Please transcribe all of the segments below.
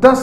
10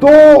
2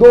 2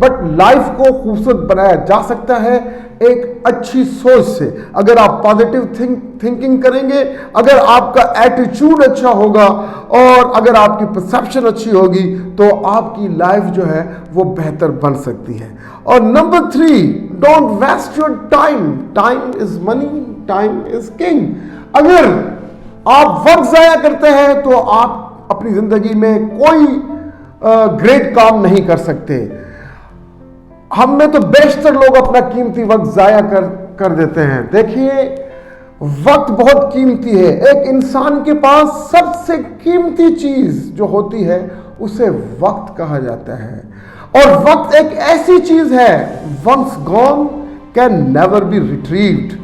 but life کو خوبصورت بنایا جا سکتا ہے ایک اچھی سوچ سے. اگر آپ پازیٹیو تھنکنگ کریں گے, اگر آپ کا ایٹیچیوڈ اچھا ہوگا, اور اگر آپ کی پرسیپشن اچھی ہوگی, تو آپ کی لائف جو ہے وہ بہتر بن سکتی ہے. اور number 3, don't waste your time. Time is money, time is king. اگر آپ وقت ضائع کرتے ہیں تو آپ اپنی زندگی میں کوئی گریٹ کام نہیں کر سکتے. ہم میں تو بیشتر لوگ اپنا قیمتی وقت ضائع کر دیتے ہیں. دیکھیے, وقت بہت قیمتی ہے. ایک انسان کے پاس سب سے قیمتی چیز جو ہوتی ہے اسے وقت کہا جاتا ہے. اور وقت ایک ایسی چیز ہے, once gone can never be retrieved.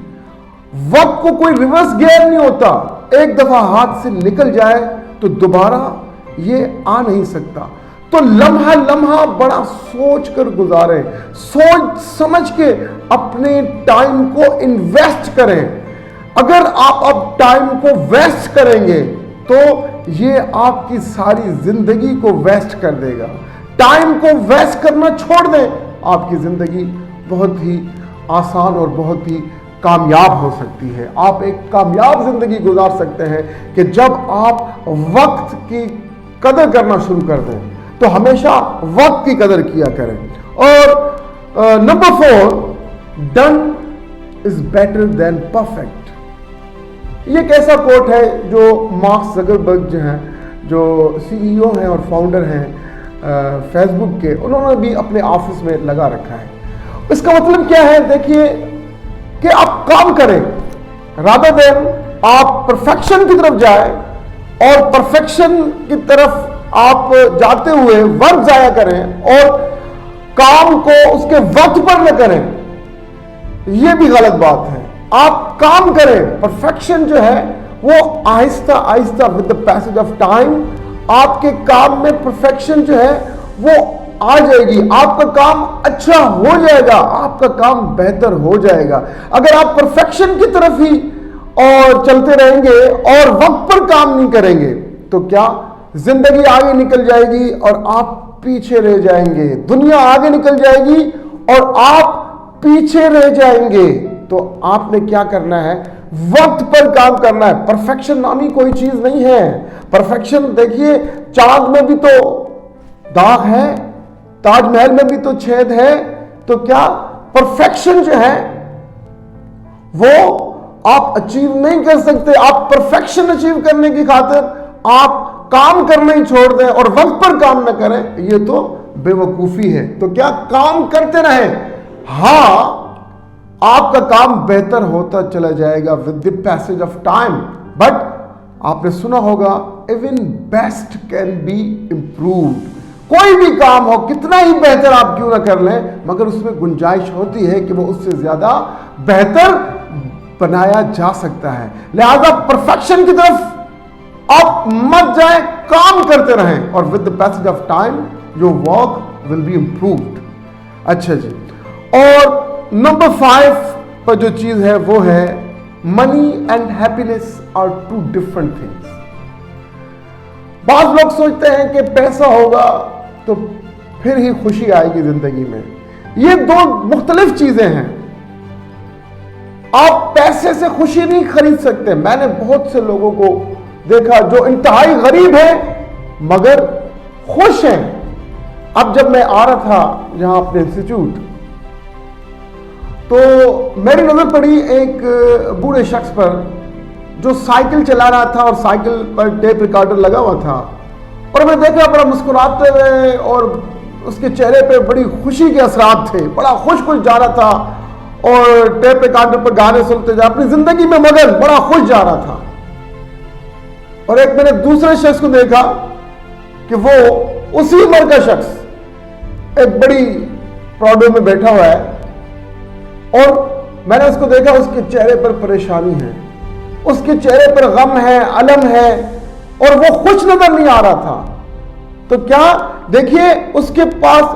وقت کو کوئی ریورس گیئر نہیں ہوتا. ایک دفعہ ہاتھ سے نکل جائے تو دوبارہ یہ آ نہیں سکتا. تو لمحہ لمحہ بڑا سوچ کر گزاریں, سوچ سمجھ کے اپنے ٹائم کو انویسٹ کریں. اگر آپ اب ٹائم کو ویسٹ کریں گے تو یہ آپ کی ساری زندگی کو ویسٹ کر دے گا. ٹائم کو ویسٹ کرنا چھوڑ دیں, آپ کی زندگی بہت ہی آسان اور بہت ہی کامیاب ہو سکتی ہے. آپ ایک کامیاب زندگی گزار سکتے ہیں کہ جب آپ وقت کی قدر کرنا شروع کر دیں. تو ہمیشہ وقت کی قدر کیا کریں. اور number 4, done is better than perfect. یہ ایک ایسا کوٹ ہے جو مارک زکربرگ جو ہیں, جو CEO ہیں اور فاؤنڈر ہیں فیس بک کے, انہوں نے بھی اپنے آفس میں لگا رکھا ہے. اس کا مطلب کیا ہے؟ دیکھیے کہ آپ کام کریں, رادر دین آپ پرفیکشن کی طرف جائیں, اور پرفیکشن کی طرف آپ جاتے ہوئے وقت ضائع کریں اور کام کو اس کے وقت پر نہ کریں. یہ بھی غلط بات ہے. آپ کام کریں, پرفیکشن جو ہے وہ آہستہ آہستہ with the passage of time آپ کے کام میں پرفیکشن جو ہے وہ آ جائے گی. آپ کا کام اچھا ہو جائے گا, آپ کا کام بہتر ہو جائے گا. اگر آپ پرفیکشن کی طرف ہی اور چلتے رہیں گے اور وقت پر کام نہیں کریں گے تو کیا زندگی آگے نکل جائے گی اور آپ پیچھے رہ جائیں گے. دنیا آگے نکل جائے گی اور آپ پیچھے رہ جائیں گے. تو آپ نے کیا کرنا ہے؟ وقت پر کام کرنا ہے. پرفیکشن نامی کوئی چیز نہیں ہے. پرفیکشن دیکھیے, چاند میں بھی تو داغ ہے, تاج محل میں بھی تو چھید ہے. تو کیا پرفیکشن جو ہے وہ آپ اچیو نہیں کر سکتے. آپ پرفیکشن اچیو کرنے کی خاطر آپ کام کرنا ہی چھوڑ دیں اور وقت پر کام نہ کریں, یہ تو بے وقوفی ہے. تو کیا کام کرتے رہیں. ہاں, آپ کا کام بہتر ہوتا چلا جائے گا with the passage of time. But آپ نے سنا ہوگا even best can be improved. کوئی بھی کام ہو, کتنا ہی بہتر آپ کیوں نہ کر لیں, مگر اس میں گنجائش ہوتی ہے کہ وہ اس سے زیادہ بہتر بنایا جا سکتا ہے. لہذا پرفیکشن کی طرف آپ مت جائیں, کام کرتے رہیں اور with the passage of time your work will be improved. اچھا جی, اور نمبر 5 پر جو چیز ہے وہ ہے money and happiness are two different things. بعض لوگ سوچتے ہیں کہ پیسہ ہوگا تو پھر ہی خوشی آئے گی زندگی میں. یہ دو مختلف چیزیں ہیں. آپ پیسے سے خوشی نہیں خرید سکتے. میں نے بہت سے لوگوں کو دیکھا جو انتہائی غریب ہیں مگر خوش ہیں. اب جب میں آ رہا تھا یہاں اپنے انسٹیٹیوٹ تو میری نظر پڑی ایک بوڑھے شخص پر جو سائیکل چلا رہا تھا اور سائیکل پر ٹیپ ریکارڈر لگا ہوا تھا, اور میں دیکھا بڑا مسکراتے ہوئے اور اس کے چہرے پہ بڑی خوشی کے اثرات تھے. بڑا خوش جا رہا تھا اور ٹیپ ریکارڈر پر گانے سنتے جا, اپنی زندگی میں مگن بڑا خوش جا رہا تھا. اور ایک میں نے دوسرے شخص کو دیکھا کہ وہ اسی عمر کا شخص ایک بڑی پراڈو میں بیٹھا ہوا ہے, اور میں نے اس کو دیکھا اس کے چہرے پر پریشانی ہے, اس کے چہرے پر غم ہے, الم ہے, اور وہ خوش نظر نہیں آ رہا تھا. تو کیا دیکھیے اس کے پاس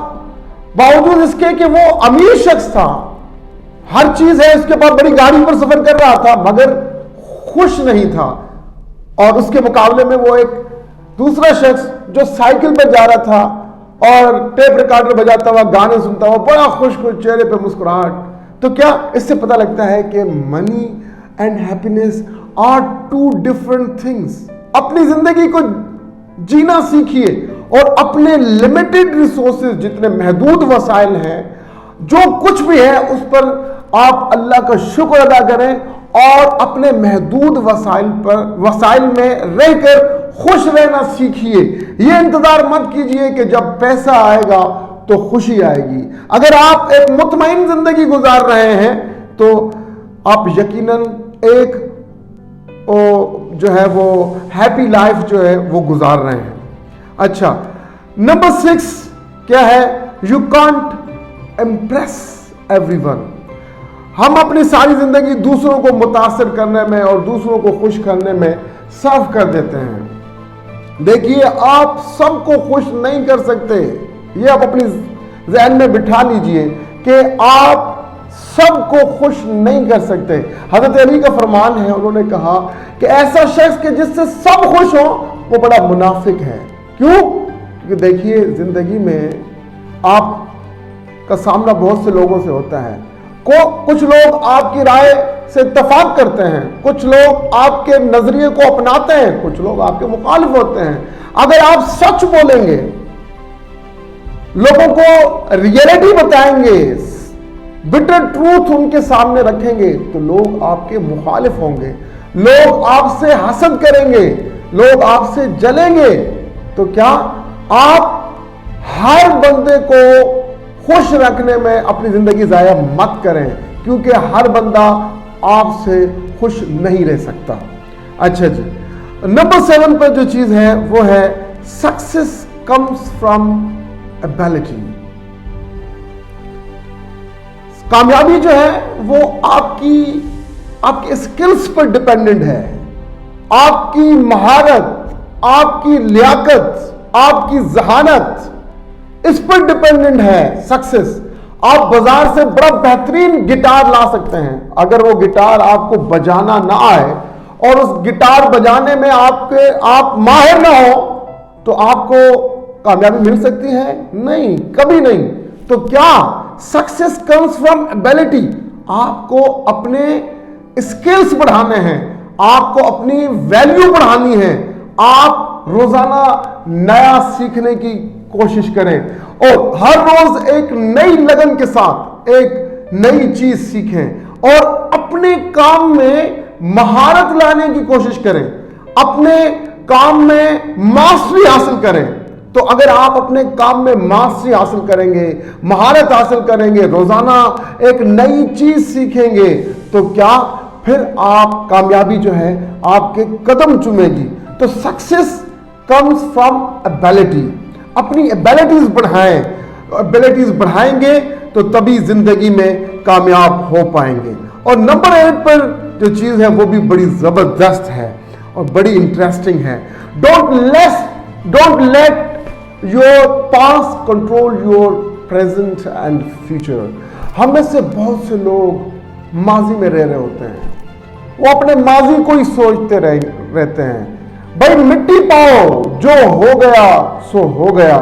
باوجود اس کے کہ وہ امیر شخص تھا, ہر چیز ہے, اس کے پاس بڑی گاڑی پر سفر کر رہا تھا مگر خوش نہیں تھا. اور اس کے مقابلے میں وہ ایک دوسرا شخص جو سائیکل پر جا رہا تھا اور ٹیپ ریکارڈر بجاتا ہوا گانے سنتا ہوا بڑا خوش خوش چہرے پہ مسکراہٹ. تو کیا اس سے پتہ لگتا ہے کہ money and happiness are two different things. اپنی زندگی کو جینا سیکھیے اور اپنے لمیٹڈ ریسورسز جتنے محدود وسائل ہیں جو کچھ بھی ہے اس پر آپ اللہ کا شکر ادا کریں اور اپنے محدود وسائل میں رہ کر خوش رہنا سیکھیے. یہ انتظار مت کیجئے کہ جب پیسہ آئے گا تو خوشی آئے گی. اگر آپ ایک مطمئن زندگی گزار رہے ہیں تو آپ یقیناً ایک جو ہے وہ ہیپی لائف جو ہے وہ گزار رہے ہیں. اچھا, نمبر 6 کیا ہے؟ You can't impress every one. ہم اپنی ساری زندگی دوسروں کو متاثر کرنے میں اور دوسروں کو خوش کرنے میں صرف کر دیتے ہیں. دیکھیے, آپ سب کو خوش نہیں کر سکتے. یہ آپ اپنی ذہن میں بٹھا لیجئے کہ آپ سب کو خوش نہیں کر سکتے. حضرت علی کا فرمان ہے, انہوں نے کہا کہ ایسا شخص کہ جس سے سب خوش ہوں وہ بڑا منافق ہے. کیوں؟ کیونکہ دیکھیے, زندگی میں آپ کا سامنا بہت سے لوگوں سے ہوتا ہے. کچھ لوگ آپ کی رائے سے اتفاق کرتے ہیں, کچھ لوگ آپ کے نظریے کو اپناتے ہیں, کچھ لوگ آپ کے مخالف ہوتے ہیں. اگر آپ سچ بولیں گے, لوگوں کو ریئلٹی بتائیں گے, بٹر ٹروتھ ان کے سامنے رکھیں گے, تو لوگ آپ کے مخالف ہوں گے, لوگ آپ سے حسد کریں گے, لوگ آپ سے جلیں گے. تو کیا آپ ہر بندے کو خوش رکھنے میں اپنی زندگی ضائع مت کریں, کیونکہ ہر بندہ آپ سے خوش نہیں رہ سکتا. اچھا جی, نمبر 7 پر جو چیز ہے وہ ہے سکسیس کمز فرام ایبلٹی. کامیابی جو ہے وہ آپ کی اسکلز پر ڈیپینڈنٹ ہے. آپ کی مہارت, آپ کی لیاقت, آپ کی ذہانت, اس پر ڈیپینڈنٹ ہے سکسیس. آپ بازار سے بڑا بہترین گٹار لا سکتے ہیں, اگر وہ گٹار آپ کو بجانا نہ آئے اور اس گٹار بجانے میں آپ ماہر نہ ہو تو آپ کو کامیابی مل سکتی ہے؟ نہیں, کبھی نہیں. تو کیا سکسیس کمز فرام ایبلٹی. آپ کو اپنے اسکلز بڑھانے ہیں, آپ کو اپنی ویلیو بڑھانی ہے. آپ روزانہ نیا سیکھنے کی کوشش کریں اور ہر روز ایک نئی لگن کے ساتھ ایک نئی چیز سیکھیں اور اپنے کام میں مہارت لانے کی کوشش کریں, اپنے کام میں ماسٹری حاصل کریں. تو اگر آپ اپنے کام میں ماسٹری حاصل کریں گے, مہارت حاصل کریں گے, روزانہ ایک نئی چیز سیکھیں گے, تو کیا پھر آپ کامیابی جو ہے آپ کے قدم چومے گی. تو سکسیس کمز فرام ایبلٹی. اپنی ایبلٹیز بڑھائیں, ایبلٹیز بڑھائیں گے تو تبھی زندگی میں کامیاب ہو پائیں گے. اور نمبر 8 پر جو چیز ہے وہ بھی بڑی زبردست ہے اور بڑی انٹرسٹنگ ہے. Don't let your past control your present and future. ہم میں سے بہت سے لوگ ماضی میں رہ رہے ہوتے ہیں, وہ اپنے ماضی کو ہی سوچتے رہتے ہیں. بھائی مٹی پاؤ, جو ہو گیا سو ہو گیا.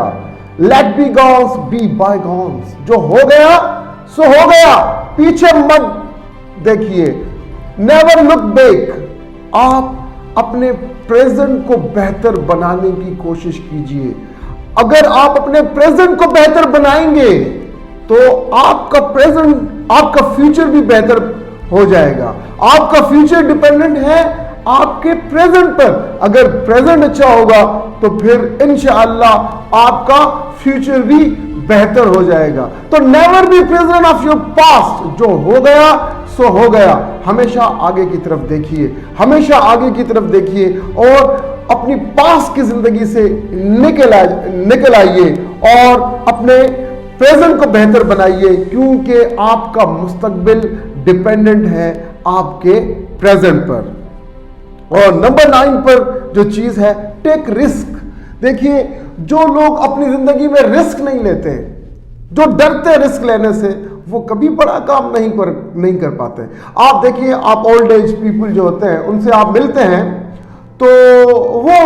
Let bygones be bygones. جو ہو گیا سو ہو گیا, پیچھے مت دیکھیے. Never look back. آپ اپنے پریزنٹ کو بہتر بنانے کی کوشش کیجئے. اگر آپ اپنے پریزنٹ کو بہتر بنائیں گے تو آپ کا فیوچر بھی بہتر ہو جائے گا. آپ کا فیوچر ڈیپینڈنٹ ہے آپ کے پریزنٹ پر. اگر پریزنٹ اچھا ہوگا تو پھر انشاءاللہ آپ کا فیوچر بھی بہتر ہو جائے گا. تو never be present of your past. جو ہو گیا سو ہو گیا. ہمیشہ آگے کی طرف دیکھیے, ہمیشہ آگے کی طرف دیکھیے اور اپنی پاس کی زندگی سے نکل آئیے اور اپنے پریزنٹ کو بہتر بنائیے, کیونکہ آپ کا مستقبل ڈیپینڈنٹ ہے آپ کے پریزنٹ پر. اور نمبر 9 پر جو چیز ہے ٹیک رسک. دیکھیے, جو لوگ اپنی زندگی میں رسک نہیں لیتے, جو ڈرتے رسک لینے سے, وہ کبھی بڑا کام نہیں کر پاتے. آپ دیکھیے, آپ اولڈ ایج پیپل جو ہوتے ہیں ان سے آپ ملتے ہیں تو وہ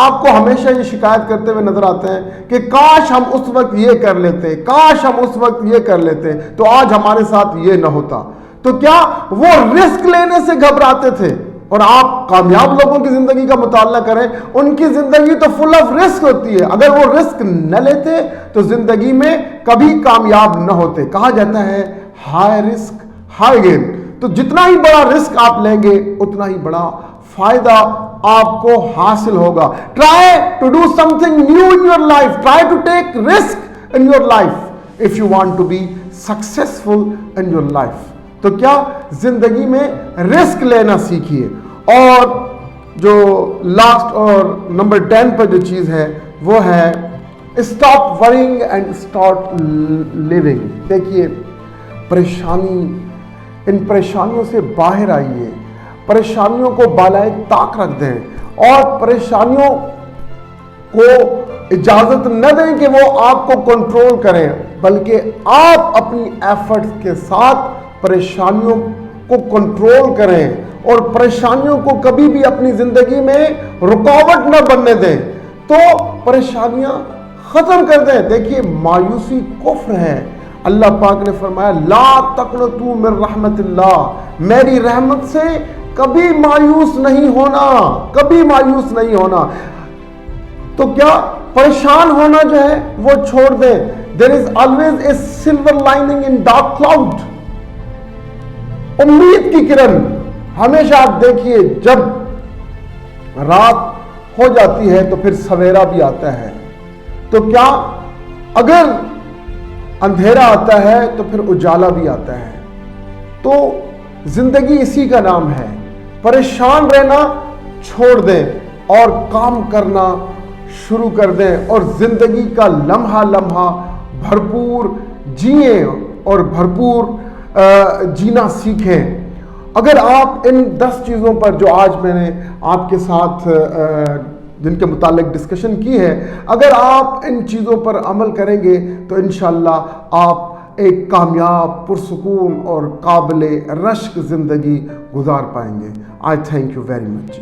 آپ کو ہمیشہ یہ شکایت کرتے ہوئے نظر آتے ہیں کہ کاش ہم اس وقت یہ کر لیتے، کاش ہم اس وقت یہ کر لیتے تو آج ہمارے ساتھ یہ نہ ہوتا. تو کیا وہ رسک لینے سے گھبراتے تھے؟ اور آپ کامیاب لوگوں کی زندگی کا مطالعہ کریں، ان کی زندگی تو فل آف رسک ہوتی ہے. اگر وہ رسک نہ لیتے تو زندگی میں کبھی کامیاب نہ ہوتے. کہا جاتا ہے ہائی رسک ہائی گین. تو جتنا ہی بڑا رسک آپ لیں گے اتنا ہی بڑا فائدہ آپ کو حاصل ہوگا. Try to do something new in your life. Try to take risk in your life if you want to be successful in your life. تو کیا زندگی میں رسک لینا سیکھیے. اور جو لاسٹ اور نمبر 10 پر جو چیز ہے وہ ہے stop worrying and start living. دیکھیے ان پریشانیوں سے باہر آئیے، پریشانیوں کو بالائے طاق رکھ دیں اور پریشانیوں کو اجازت نہ دیں کہ وہ آپ کو کنٹرول کریں، بلکہ آپ اپنی ایفرٹس کے ساتھ پریشانیوں کو کنٹرول کریں اور پریشانیوں کو کبھی بھی اپنی زندگی میں رکاوٹ نہ بننے دیں. تو پریشانیاں ختم کر دیں. دیکھیے مایوسی کفر ہے. اللہ پاک نے فرمایا لا تقنطوا من رحمت اللہ، میری رحمت سے کبھی مایوس نہیں ہونا، کبھی مایوس نہیں ہونا. تو کیا پریشان ہونا جو ہے وہ چھوڑ دیں. There is always a silver lining in dark cloud. امید کی کرن. ہمیشہ آپ دیکھیے جب رات ہو جاتی ہے تو پھر سویرا بھی آتا ہے. تو کیا اگر اندھیرا آتا ہے تو پھر اجالا بھی آتا ہے. تو زندگی اسی کا نام ہے. پریشان رہنا چھوڑ دیں اور کام کرنا شروع کر دیں اور زندگی کا لمحہ لمحہ بھرپور جئیں اور بھرپور جینا سیکھیں. اگر آپ ان 10 چیزوں پر جو آج میں نے آپ کے ساتھ جن کے متعلق ڈسکشن کی ہے، اگر آپ ان چیزوں پر عمل کریں گے تو انشاءاللہ آپ ایک کامیاب، پرسکون اور قابل رشک زندگی گزار پائیں گے. آئی تھینک یو ویری مچ.